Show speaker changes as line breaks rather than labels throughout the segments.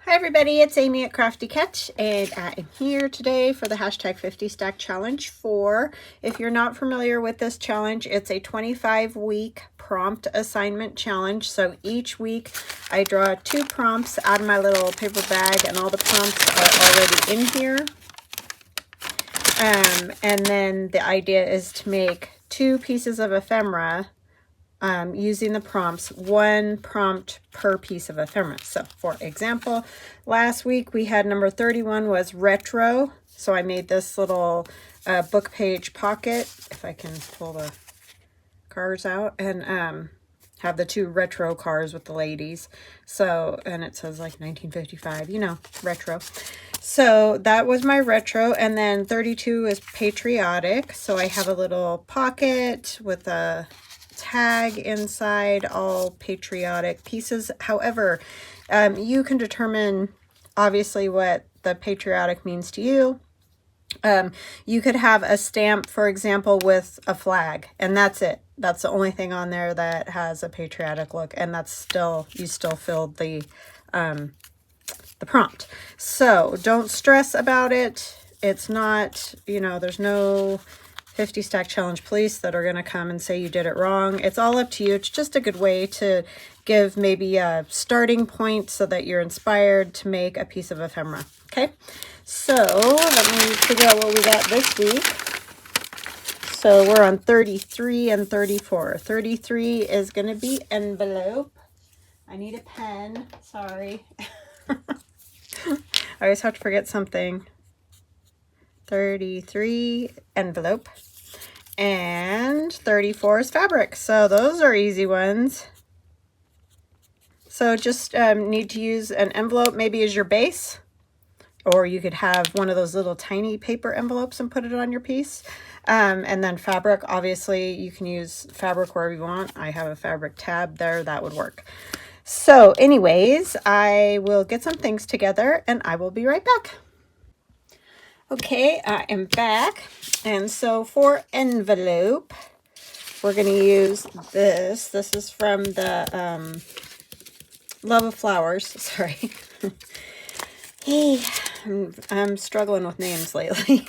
Hi everybody, it's Amy at Crafty Catch, and I am here today for the hashtag 50 stack challenge if you're not familiar with this challenge, it's a 25-week prompt assignment challenge. So each week I draw 2 prompts out of my little paper bag, and all the prompts are already in here. And then the idea is to make 2 pieces of ephemera using the prompts, 1 prompt per piece of ephemera. So for example, last week we had number 31 was retro. So I made this little book page pocket, if I can pull the cars out, and have the 2 retro cars with the ladies. So, and it says like 1955, you know, retro. So that was my retro. And then 32 is patriotic. So I have a little pocket with a tag inside, all patriotic pieces. However, you can determine obviously what the patriotic means to you. You could have a stamp, for example, with a flag, and that's it. That's the only thing on there that has a patriotic look, and that's still, you still filled the prompt. So don't stress about it. It's not, you know, there's no 50 stack challenge police that are going to come and say you did it wrong. It's all up to you. It's just a good way to give maybe a starting point so that you're inspired to make a piece of ephemera. Okay, so let me figure out what we got this week. So we're on 33 and 34. 33 is going to be envelope. I need a pen. Sorry. I always have to forget something. 33 envelope, and 34 is fabric. So those are easy ones. So just need to use an envelope maybe as your base, or you could have one of those little tiny paper envelopes and put it on your piece. And then fabric, obviously you can use fabric wherever you want. I have a fabric tab there, that would work. So anyways, I will get some things together and I will be right back. Okay, I am back, and so for envelope, we're going to use this. This is from the Love of Flowers. Sorry. Hey, I'm struggling with names lately.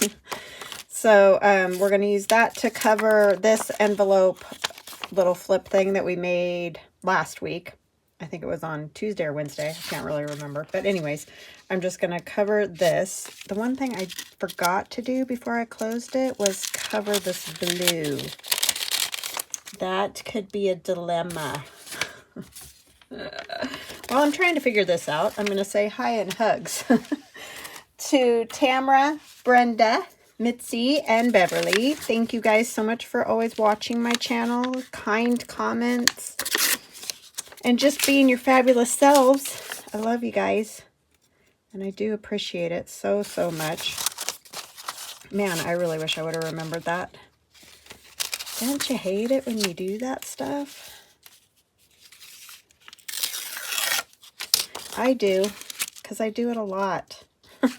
So we're going to use that to cover this envelope little flip thing that we made last week. I think it was on Tuesday or Wednesday. I can't really remember. But anyways, I'm just going to cover this. The one thing I forgot to do before I closed it was cover this blue. That could be a dilemma. While I'm trying to figure this out, I'm going to say hi and hugs to Tamara, Brenda, Mitzi, and Beverly. Thank you guys so much for always watching my channel. Kind comments. And just being your fabulous selves. I love you guys. And I do appreciate it so, so much. Man, I really wish I would have remembered that. Don't you hate it when you do that stuff? I do, because I do it a lot. I'm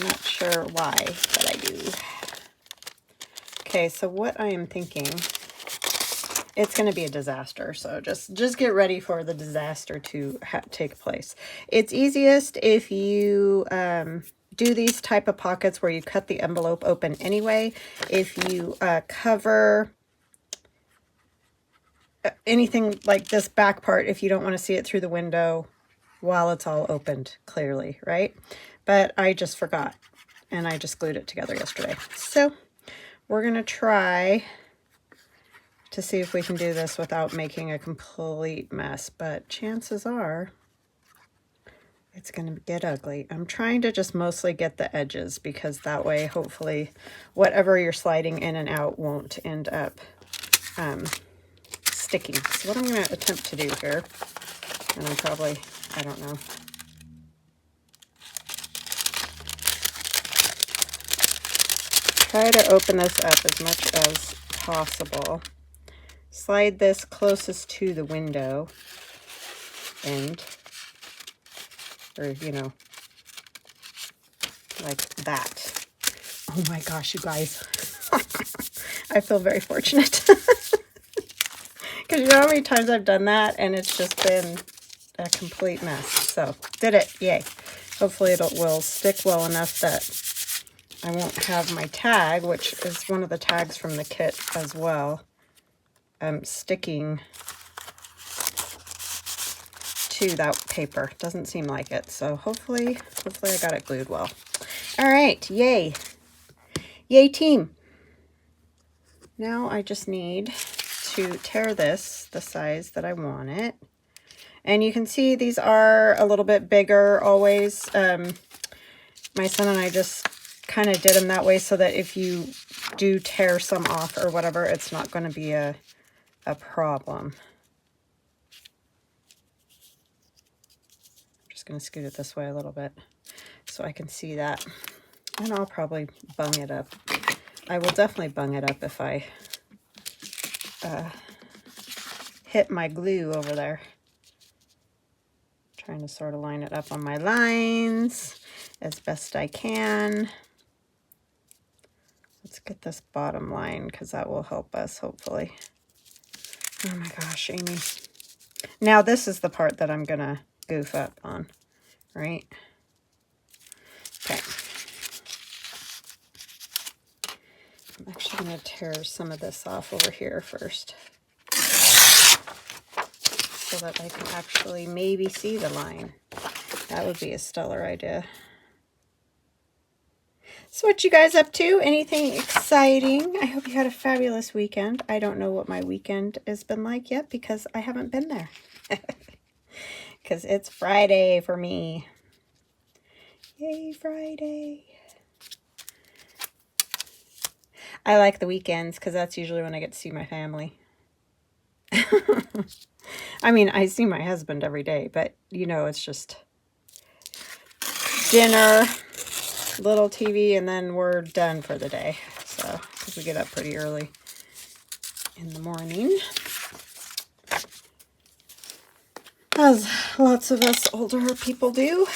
not sure why, but I do. Okay, so what I am thinking, it's going to be a disaster, so just get ready for the disaster to take place. It's easiest if you do these type of pockets where you cut the envelope open anyway. If you cover anything like this back part, if you don't want to see it through the window while it's all opened clearly, right? But I just forgot, and I just glued it together yesterday. So we're going to try to see if we can do this without making a complete mess, but chances are it's going to get ugly. I'm trying to just mostly get the edges, because that way hopefully whatever you're sliding in and out won't end up sticking. So what I'm going to attempt to do here, and I'm probably, I don't know, try to open this up as much as possible. Slide this closest to the window end, or, you know, like that. Oh my gosh, you guys. I feel very fortunate. Because you know how many times I've done that and it's just been a complete mess. So, did it. Yay. Hopefully it will stick well enough that I won't have my tag, which is one of the tags from the kit as well, sticking to that paper. Doesn't seem like it. So hopefully I got it glued well. All right. Yay. Yay, team. Now I just need to tear this the size that I want it. And you can see these are a little bit bigger always. My son and I just kind of did them that way so that if you do tear some off or whatever, it's not going to be a problem. I'm just going to scoot it this way a little bit so I can see that. And I'll probably bung it up. I will definitely bung it up if I hit my glue over there. Trying to sort of line it up on my lines as best I can. Let's get this bottom line because that will help us hopefully. Oh my gosh, Amy. Now this is the part that I'm gonna goof up on, right? Okay. I'm actually gonna tear some of this off over here first, so that I can actually maybe see the line. That would be a stellar idea. So what you guys up to? Anything exciting? I hope you had a fabulous weekend. I don't know what my weekend has been like yet because I haven't been there. Because it's Friday for me. Yay, Friday. I like the weekends because that's usually when I get to see my family. I mean, I see my husband every day, but you know, it's just dinner, little TV, and then we're done for the day. So, because we get up pretty early in the morning, as lots of us older people do.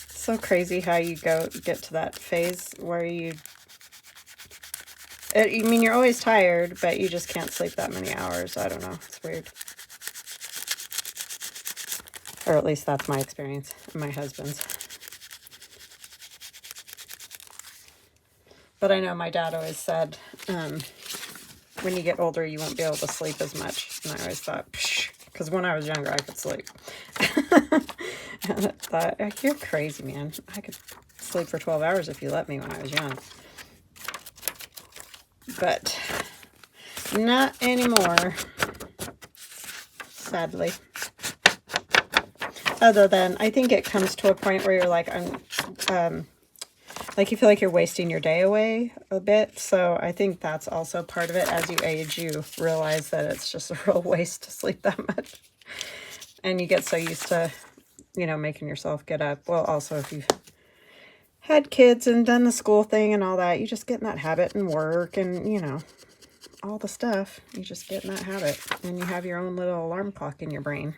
So crazy how you get to that phase where I mean, you're always tired, but you just can't sleep that many hours. I don't know. It's weird. Or at least that's my experience and my husband's. But I know my dad always said, when you get older, you won't be able to sleep as much. And I always thought, because when I was younger, I could sleep. And I thought, you're crazy, man. I could sleep for 12 hours if you let me when I was young. But not anymore, sadly. Other than, I think it comes to a point where you're like, like you feel like you're wasting your day away a bit. So I think that's also part of it. As you age, you realize that it's just a real waste to sleep that much. And you get so used to, you know, making yourself get up. Well, also if you've had kids and done the school thing and all that, you just get in that habit and work and, you know, all the stuff. You just get in that habit and you have your own little alarm clock in your brain.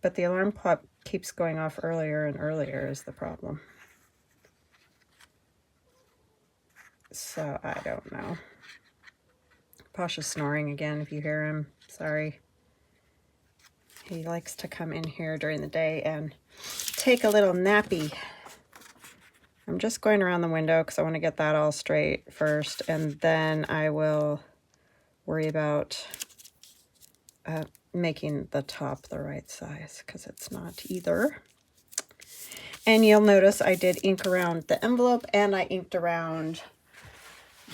But the alarm clock keeps going off earlier and earlier is the problem. So I don't know. Posh is snoring again if you hear him. Sorry. He likes to come in here during the day and take a little nappy. I'm just going around the window because I want to get that all straight first, and then I will worry about making the top the right size because it's not either. And you'll notice I did ink around the envelope and I inked around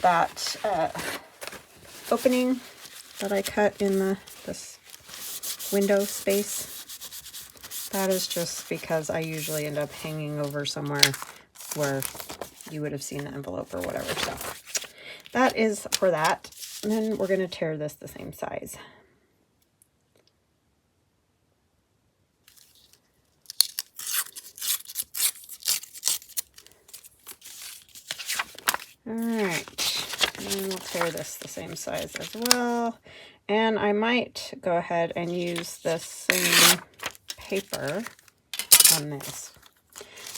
that opening that I cut in this window space. That is just because I usually end up hanging over somewhere where you would have seen the envelope or whatever. So that is for that. And then we're going to tear this the same size. All right, and then we'll tear this the same size as well. And I might go ahead and use the same paper on this.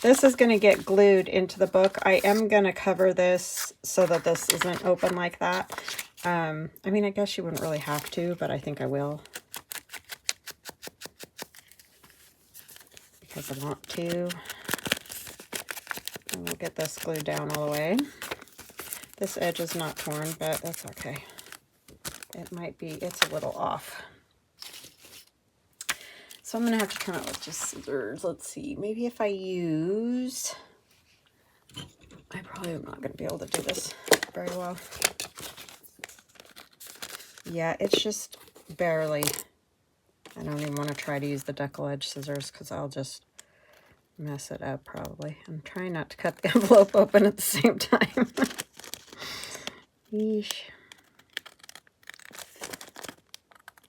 This is going to get glued into the book. I am going to cover this so that this isn't open like that. I mean, I guess you wouldn't really have to, but I think I will. Because I want to. And we'll get this glued down all the way. This edge is not torn, but that's okay. It might be, it's a little off. So I'm going to have to trim it with just scissors. Let's see, maybe if I use, I probably am not going to be able to do this very well. Yeah, it's just barely. I don't even want to try to use the decal edge scissors because I'll just mess it up probably. I'm trying not to cut the envelope open at the same time. Yeesh.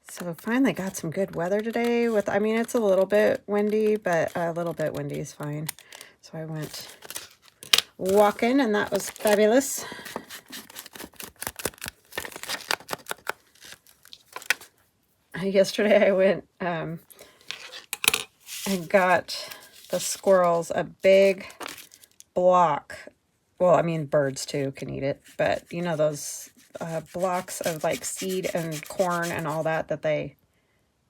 So finally got some good weather today with, I mean, it's a little bit windy, but a little bit windy is fine. So I went walking and that was fabulous. Yesterday I went and got the squirrels a big block. Well, I mean, birds too can eat it, but you know, those blocks of like seed and corn and all that they,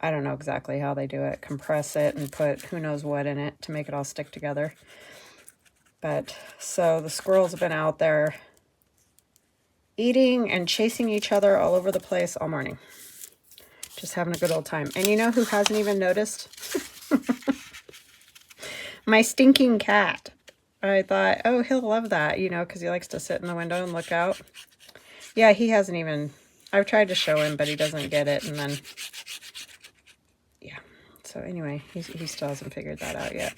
I don't know exactly how they do it, compress it and put who knows what in it to make it all stick together. But so the squirrels have been out there eating and chasing each other all over the place all morning. Just having a good old time. And you know who hasn't even noticed? My stinking cat. I thought, oh, he'll love that, you know, because he likes to sit in the window and look out. Yeah, he hasn't even, I've tried to show him, but he doesn't get it. And then, yeah. So anyway, he still hasn't figured that out yet.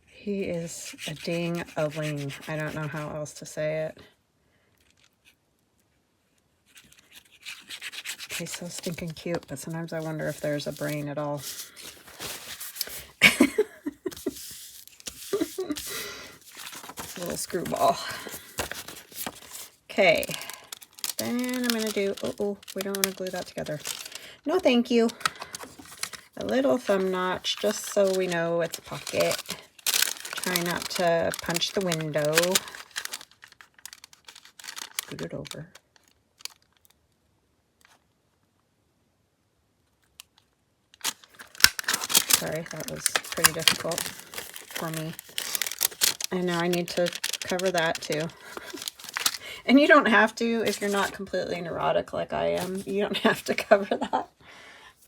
He is a ding-a-ling. I don't know how else to say it. He's so stinking cute, but sometimes I wonder if there's a brain at all. Little screwball. Okay, then I'm going to do, oh, we don't want to glue that together. No, thank you. A little thumb notch, just so we know it's pocket. Try not to punch the window. Scoot it over. Sorry, that was pretty difficult for me. And now I need to cover that too. And you don't have to if you're not completely neurotic like I am. You don't have to cover that.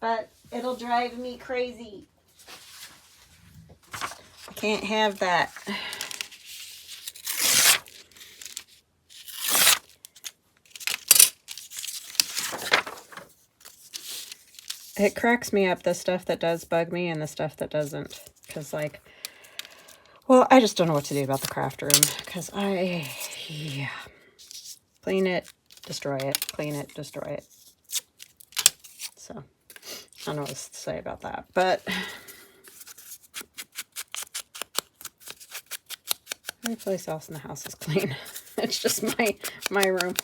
But it'll drive me crazy. I can't have that. It cracks me up, the stuff that does bug me and the stuff that doesn't. Because, like, well, I just don't know what to do about the craft room. Because yeah. Clean it, destroy it. Clean it, destroy it. So, I don't know what to say about that. But every place else in the house is clean. It's just my room.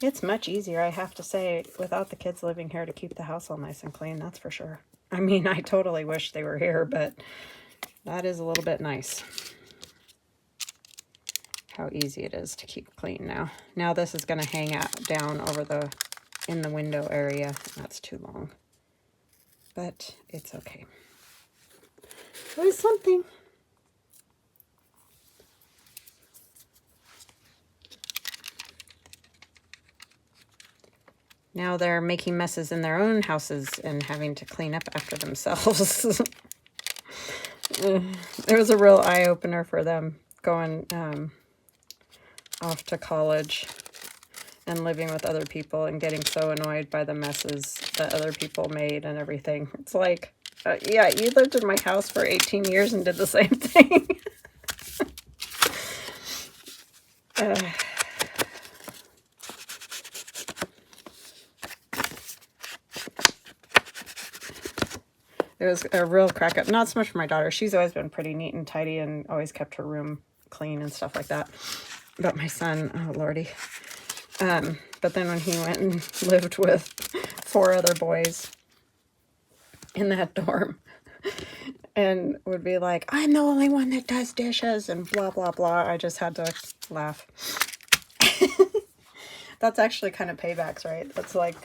It's much easier, I have to say, without the kids living here to keep the house all nice and clean, that's for sure. I mean, I totally wish they were here, but that is a little bit nice. How easy it is to keep clean now. Now this is going to hang out down over in the window area. That's too long. But it's okay. It was something. Now they're making messes in their own houses and having to clean up after themselves. It was a real eye-opener for them going off to college and living with other people and getting so annoyed by the messes that other people made and everything. It's like, yeah, you lived in my house for 18 years and did the same thing. It was a real crack up. Not so much for my daughter. She's always been pretty neat and tidy and always kept her room clean and stuff like that. But my son, oh lordy. But then when he went and lived with 4 other boys in that dorm and would be like, I'm the only one that does dishes and blah, blah, blah, I just had to laugh. That's actually kind of paybacks, right? That's like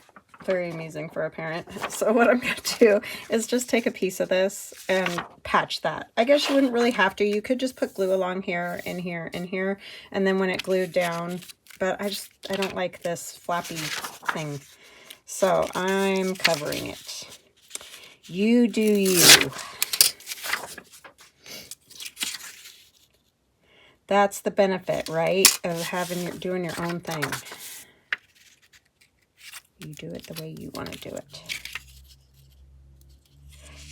very amusing for a parent. So what I'm going to do is just take a piece of this and patch that. I guess you wouldn't really have to. You could just put glue along here and here and here. And then when it glued down, but I don't like this flappy thing. So I'm covering it. You do you. That's the benefit, right? Of doing your own thing. You do it the way you want to do it.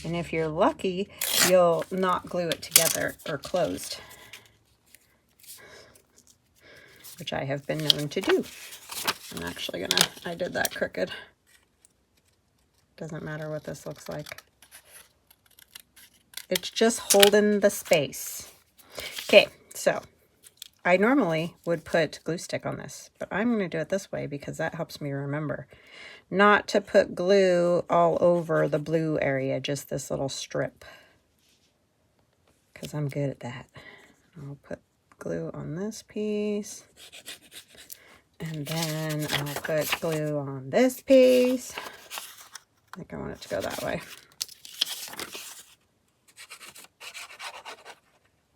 And if you're lucky, you'll not glue it together or closed, which I have been known to do. I'm actually I did that crooked. Doesn't matter what this looks like. It's just holding the space. Okay, so I normally would put glue stick on this, but I'm going to do it this way because that helps me remember not to put glue all over the blue area, just this little strip, because I'm good at that. I'll put glue on this piece, and then I'll put glue on this piece. I think I want it to go that way.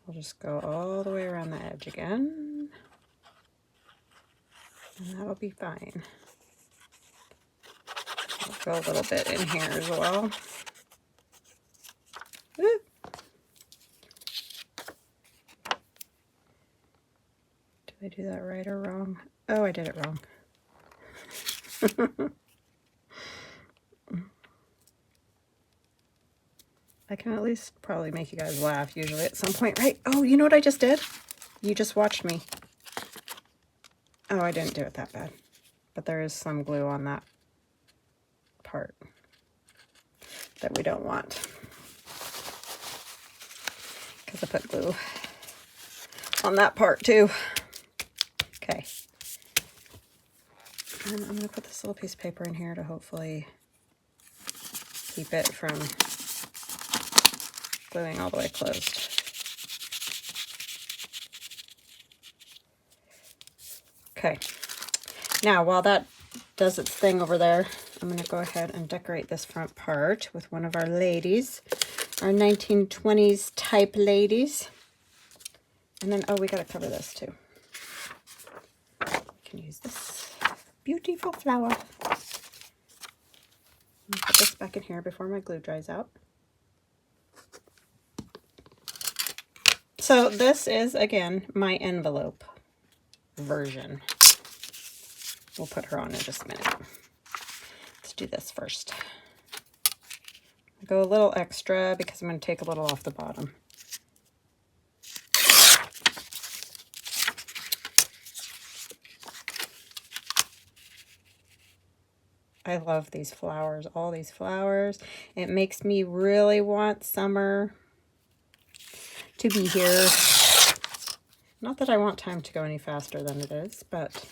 We'll just go all the way around the edge again, and that'll be fine. I'll go a little bit in here as well. Woo. Did I do that right or wrong? Oh, I did it wrong. I can at least probably make you guys laugh usually at some point, right? Oh, you know what I just did? You just watched me. Oh, I didn't do it that bad. But there is some glue on that part that we don't want. Because I put glue on that part too. Okay. And I'm going to put this little piece of paper in here to hopefully keep it from gluing all the way closed. Okay. Now, while that does its thing over there, I'm going to go ahead and decorate this front part with one of our ladies, our 1920s type ladies. And then, oh, we got to cover this too. I can use this beautiful flower. Put this back in here before my glue dries out. So this is, again, my envelope version. We'll put her on in just a minute. Let's do this first. I go a little extra because I'm going to take a little off the bottom. I love these flowers, all these flowers. It makes me really want summer to be here. Not that I want time to go any faster than it is, but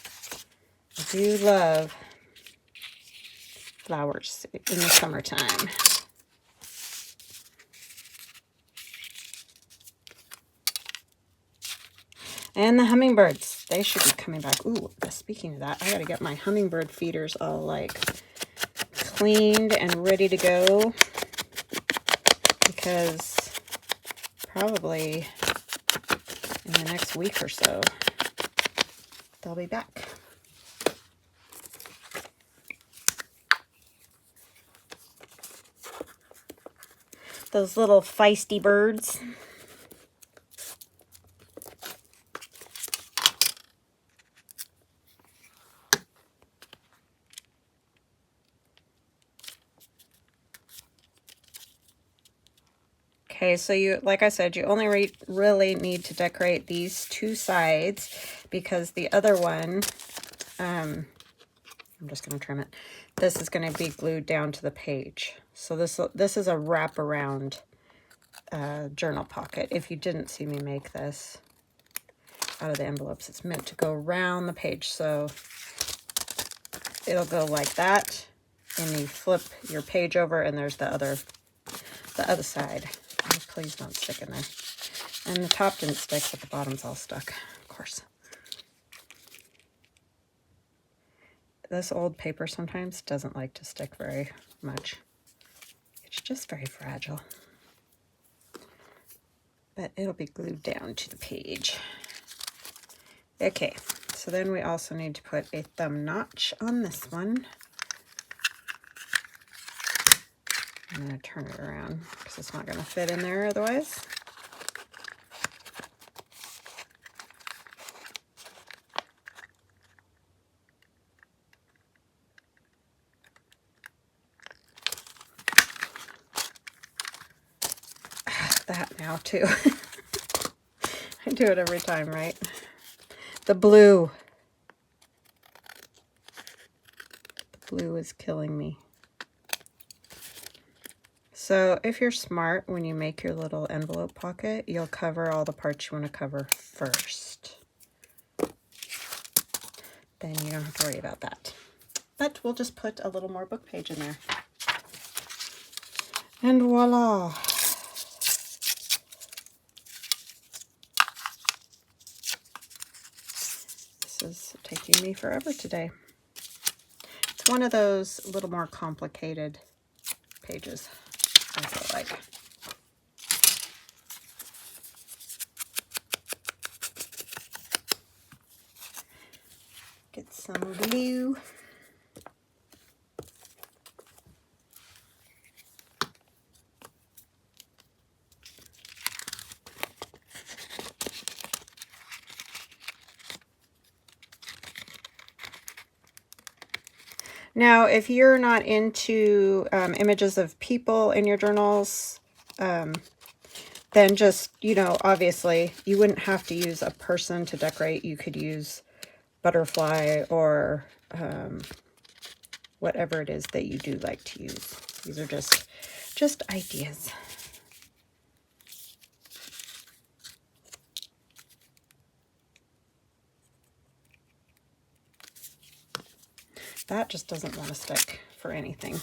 I do love flowers in the summertime. And the hummingbirds, they should be coming back. Ooh, speaking of that, I gotta get my hummingbird feeders all like cleaned and ready to go, because probably in the next week or so, they'll be back. Those little feisty birds. Okay, so you, like I said, you only really need to decorate these 2 sides, because the other one, I'm just going to trim it. This is going to be glued down to the page. So this is a wraparound journal pocket. If you didn't see me make this out of the envelopes, it's meant to go around the page. So it'll go like that, and you flip your page over, and there's the other side. Oh, please don't stick in there. And the top didn't stick, but the bottom's all stuck, of course. This old paper sometimes doesn't like to stick very much. It's just very fragile. But it'll be glued down to the page. Okay, so then we also need to put a thumb notch on this one. I'm going to turn it around because it's not going to fit in there otherwise. That now too. I do it every time, right? The blue. The blue is killing me. So if you're smart, when you make your little envelope pocket, you'll cover all the parts you want to cover first. Then you don't have to worry about that. But we'll just put a little more book page in there. And voila! This is taking me forever today. It's one of those a little more complicated pages, I feel like. Get some glue. Now, if you're not into images of people in your journals, then just, you know, obviously you wouldn't have to use a person to decorate. You could use butterfly or whatever it is that you do like to use. These are just ideas. That just doesn't want to stick for anything.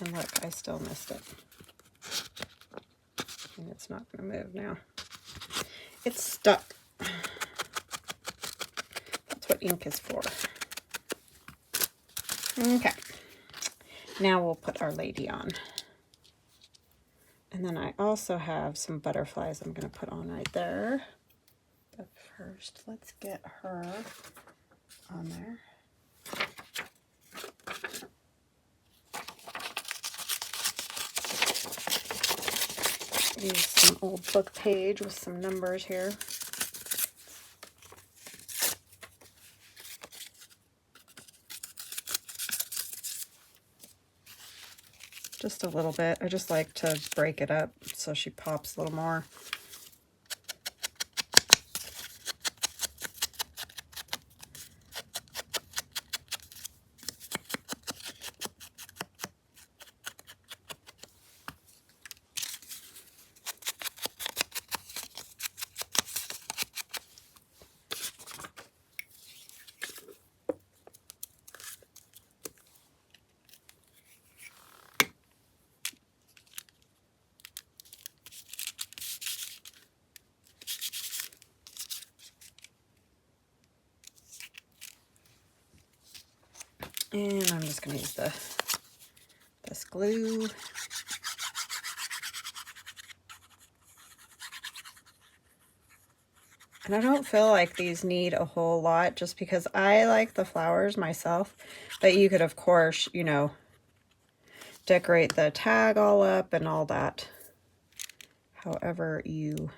And look, I still missed it. And it's not going to move now. It's stuck. That's what ink is for. Okay. Now we'll put Our Lady on. And then I also have some butterflies I'm going to put on right there. But first, let's get her on there. Use some old book page with some numbers here. Just a little bit. I just like to break it up so she pops a little more. And I'm just going to use this glue. And I don't feel like these need a whole lot just because I like the flowers myself. But you could, of course, you know, decorate the tag all up and all that. However you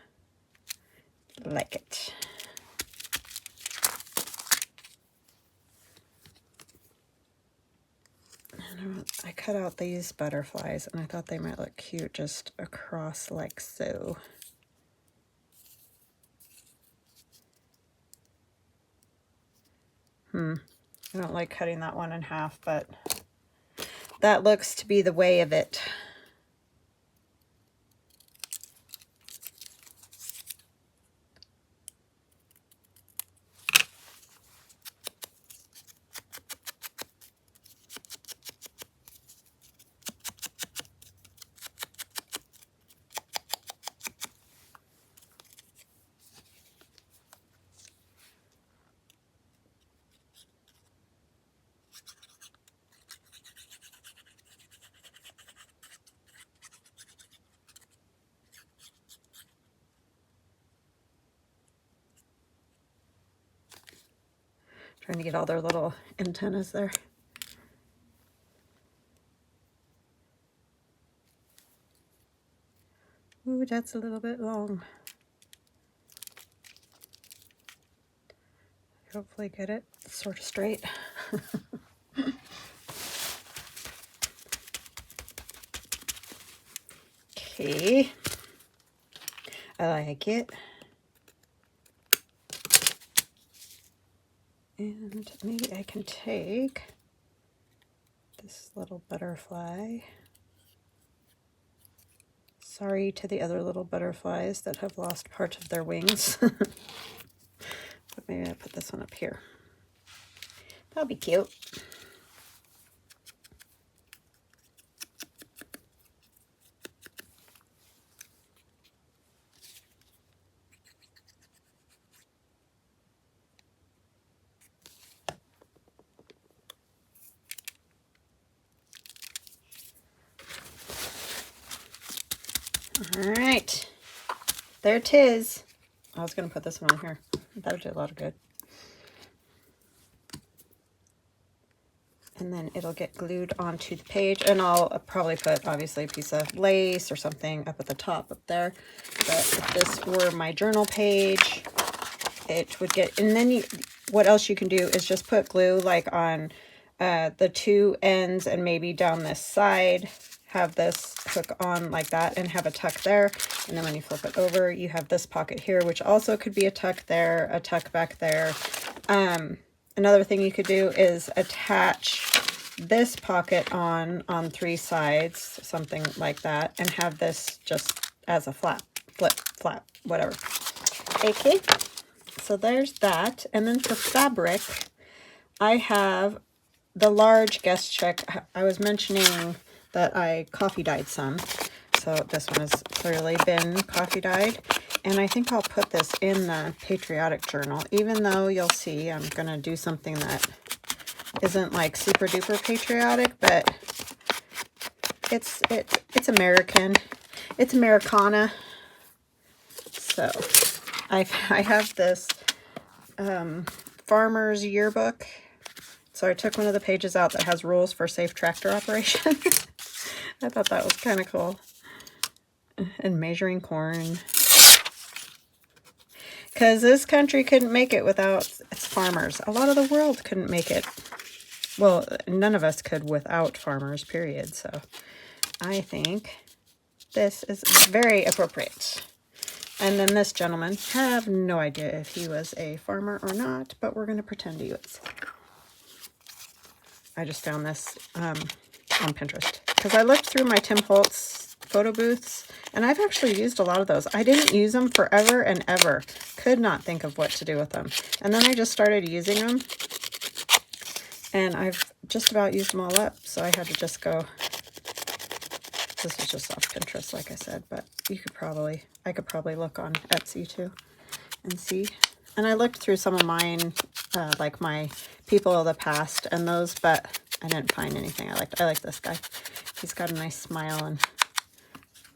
like it. I cut out these butterflies and I thought they might look cute just across like so. I don't like cutting that one in half, but that looks to be the way of it. Trying to get all their little antennas there. Ooh, that's a little bit long. Hopefully get it sort of straight. Okay. I like it. And maybe I can take this little butterfly. Sorry to the other little butterflies that have lost part of their wings. But maybe I put this one up here. That'll be cute. All right, there it is. I was going to put this one on here. That'll do a lot of good. And then it'll get glued onto the page, and I'll probably put obviously a piece of lace or something up at the top up there. But if this were my journal page, it would get, and then what else you can do is just put glue like on the two ends and maybe down this side. Have this hook on like that and have a tuck there. And then when you flip it over, you have this pocket here, which also could be a tuck there, a tuck back there. Another thing you could do is attach this pocket on three sides, something like that, and have this just as a flap, flap, whatever. Okay, so there's that. And then for fabric, I have the large guest check. I was mentioning that I coffee dyed some. So this one has clearly been coffee dyed. And I think I'll put this in the Patriotic journal, even though you'll see I'm going to do something that isn't like super duper patriotic, but it's American. It's Americana. So I have this farmer's yearbook. So I took one of the pages out that has rules for safe tractor operation. I thought that was kind of cool. And measuring corn. Because this country couldn't make it without its farmers. A lot of the world couldn't make it. Well, none of us could without farmers, period. So I think this is very appropriate. And then this gentleman, have no idea if he was a farmer or not, but we're going to pretend he was. I just found this on Pinterest because I looked through my Tim Holtz photo booths, and I've actually used a lot of those. I didn't use them forever and ever. Could not think of what to do with them. And then I just started using them, and I've just about used them all up, so I had to just go. This is just off Pinterest, like I said, but I could probably look on Etsy too and see. And I looked through some of mine, like my people of the past and those, but I didn't find anything I liked. I like this guy. He's got a nice smile, and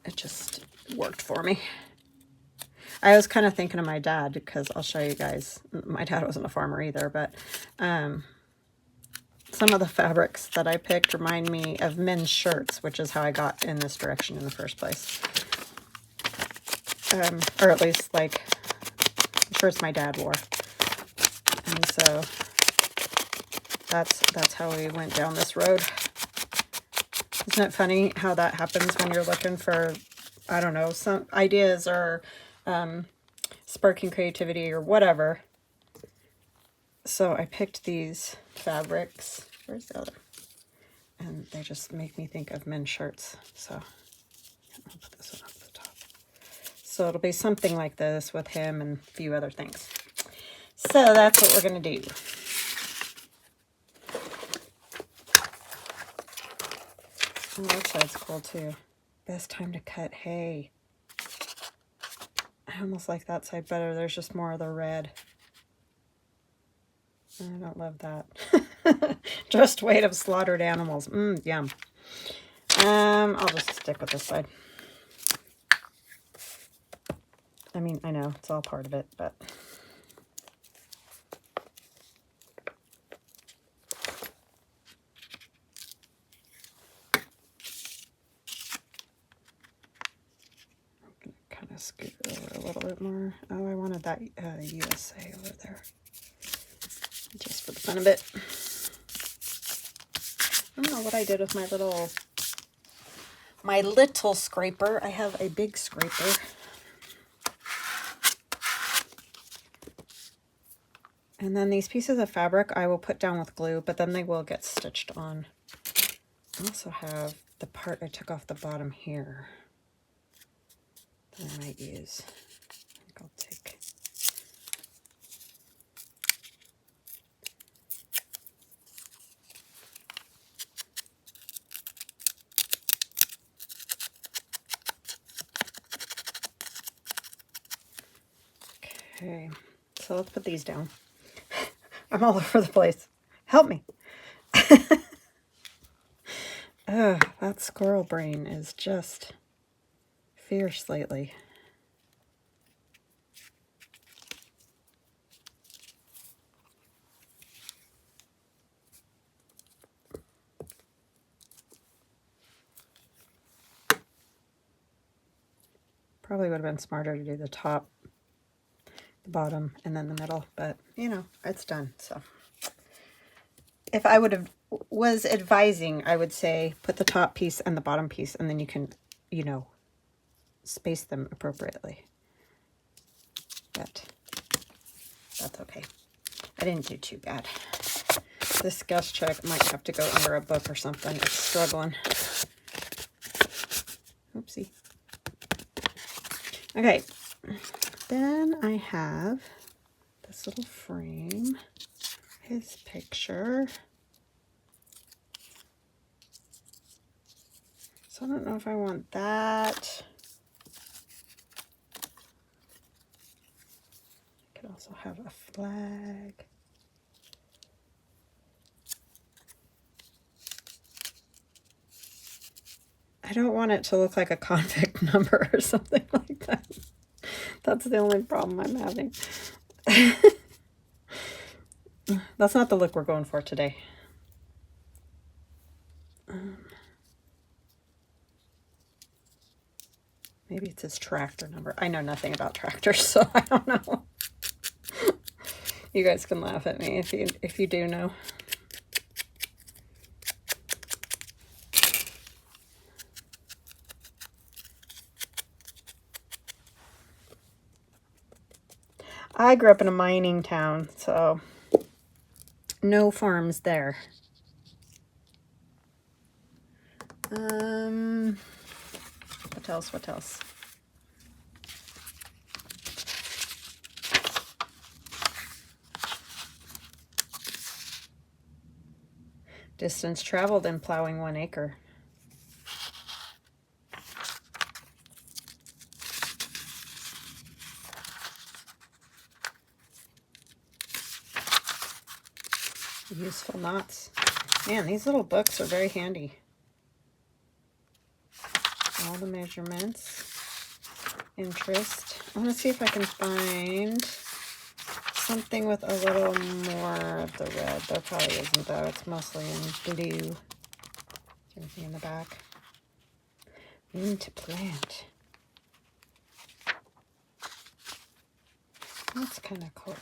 it just worked for me. I was kind of thinking of my dad, because I'll show you guys. My dad wasn't a farmer either, but some of the fabrics that I picked remind me of men's shirts, which is how I got in this direction in the first place. Or at least like shirts my dad wore. And so that's how we went down this road. Isn't it funny how that happens when you're looking for, I don't know, some ideas or sparking creativity or whatever. So I picked these fabrics. Where's the other? And they just make me think of men's shirts. So I'll put this one up at the top. So it'll be something like this with him and a few other things. So that's what we're going to do. Oh, that side's cool too. Best time to cut hay. I almost like that side better. There's just more of the red. I don't love that. Just weight of slaughtered animals. Yum. I'll just stick with this side. I mean, I know it's all part of it, but scoot it over a little bit more. Oh, I wanted that USA over there. Just for the fun of it. I don't know what I did with my little scraper. I have a big scraper. And then these pieces of fabric I will put down with glue, but then they will get stitched on. I also have the part I took off the bottom here that I might use. I think I'll take... Okay, so let's put these down. I'm all over the place. Help me. Ugh, that squirrel brain is just fierce lately. Probably would have been smarter to do the top, the bottom, and then the middle, but you know, it's done. So if I was advising, I would say put the top piece and the bottom piece, and then you can, you know, space them appropriately. But that's okay. I didn't do too bad. This guest check might have to go under a book or something. It's struggling. Oopsie. Okay. Then I have this little frame. His picture. So I don't know if I want that. I could also have a flag. I don't want it to look like a convict number or something like that. That's the only problem I'm having. That's not the look we're going for today. Maybe it's his tractor number. I know nothing about tractors, so I don't know. You guys can laugh at me if you do know. I grew up in a mining town, so no farms there. What else? What else? Distance traveled in plowing 1 acre. Useful knots. Man, these little books are very handy. All the measurements. Interest. I want to see if I can find something with a little more of the red. There probably isn't, though. It's mostly in blue. Is there anything in the back? Room to plant. That's kind of cool.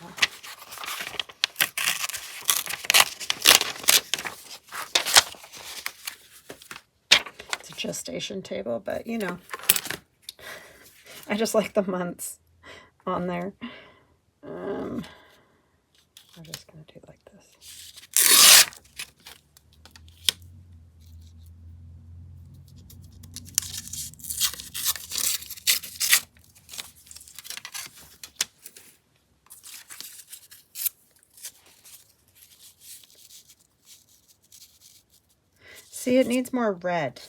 It's a gestation table, but you know, I just like the months on there. I'm just going to do like this. See, it needs more red.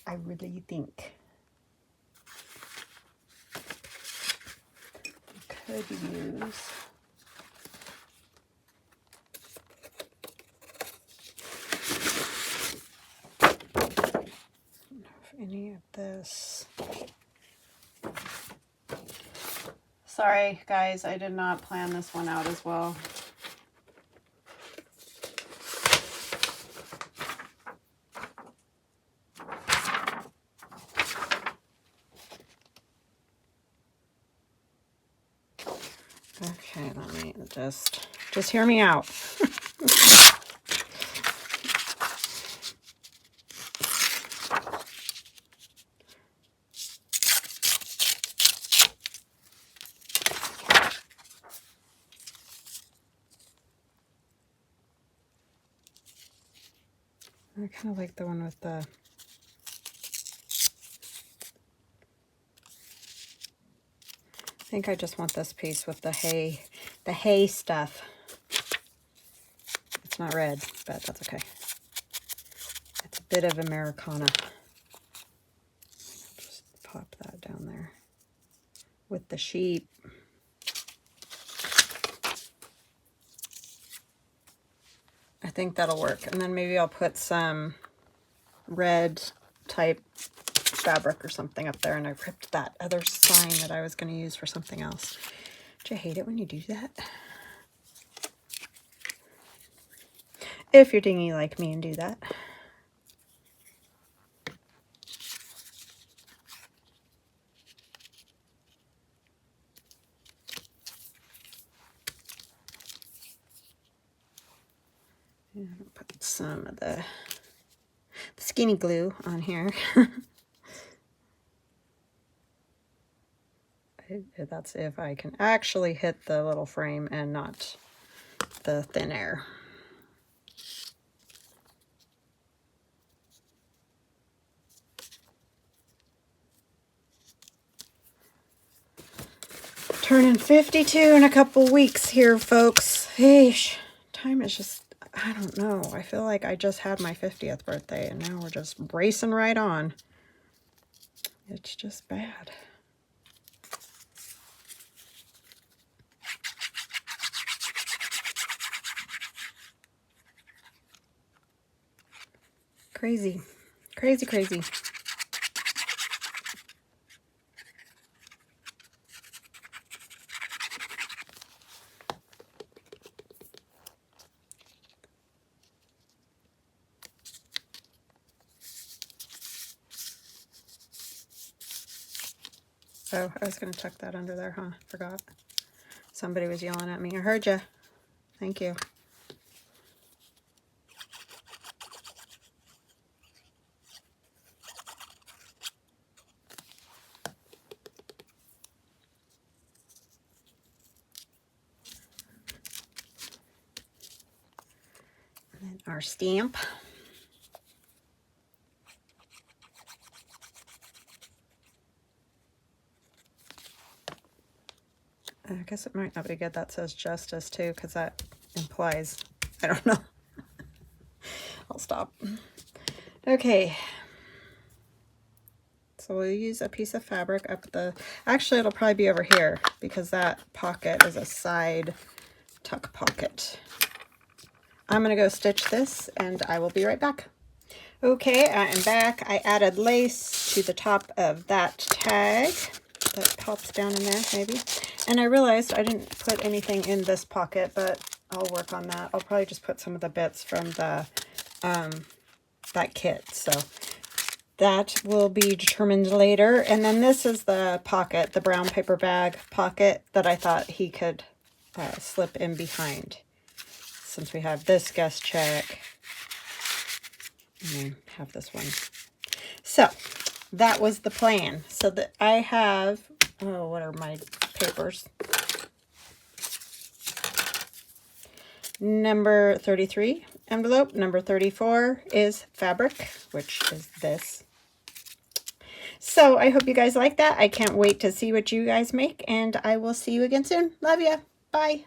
I really think. Could use any of this. Sorry guys, I did not plan this one out as well. Okay, let me just hear me out. I kind of like the one with the... I think I just want this piece with the hay stuff. It's not red, but that's okay. It's a bit of Americana. Just pop that down there with the sheep. I think that'll work. And then maybe I'll put some red type fabric or something up there, and I ripped that other sign that I was going to use for something else. Do you hate it when you do that? If you're dingy like me and do that. And I'll put some of the skinny glue on here. That's if I can actually hit the little frame and not the thin air. Turning 52 in a couple weeks here, folks. Eesh, time is just, I don't know. I feel like I just had my 50th birthday and now we're just racing right on. It's just bad. Crazy, crazy, crazy. Oh, I was going to tuck that under there, huh? Forgot. Somebody was yelling at me. I heard you. Thank you. And then our stamp. I guess it might not be good that says justice too, because that implies, I don't know. I'll stop. Okay. So we'll use a piece of fabric up the, actually it'll probably be over here because that pocket is a side tuck pocket. I'm going to go stitch this and I will be right back. Okay, I am back. I added lace to the top of that tag that pops down in there maybe. And I realized I didn't put anything in this pocket, but I'll work on that. I'll probably just put some of the bits from the that kit. So that will be determined later. And then this is the pocket, the brown paper bag pocket that I thought he could slip in behind. Since we have this guest check, and have this one. So that was the plan. So that I have, oh, what are my papers? Number 33 envelope. Number 34 is fabric, which is this. So I hope you guys like that. I can't wait to see what you guys make, and I will see you again soon. Love ya. Bye.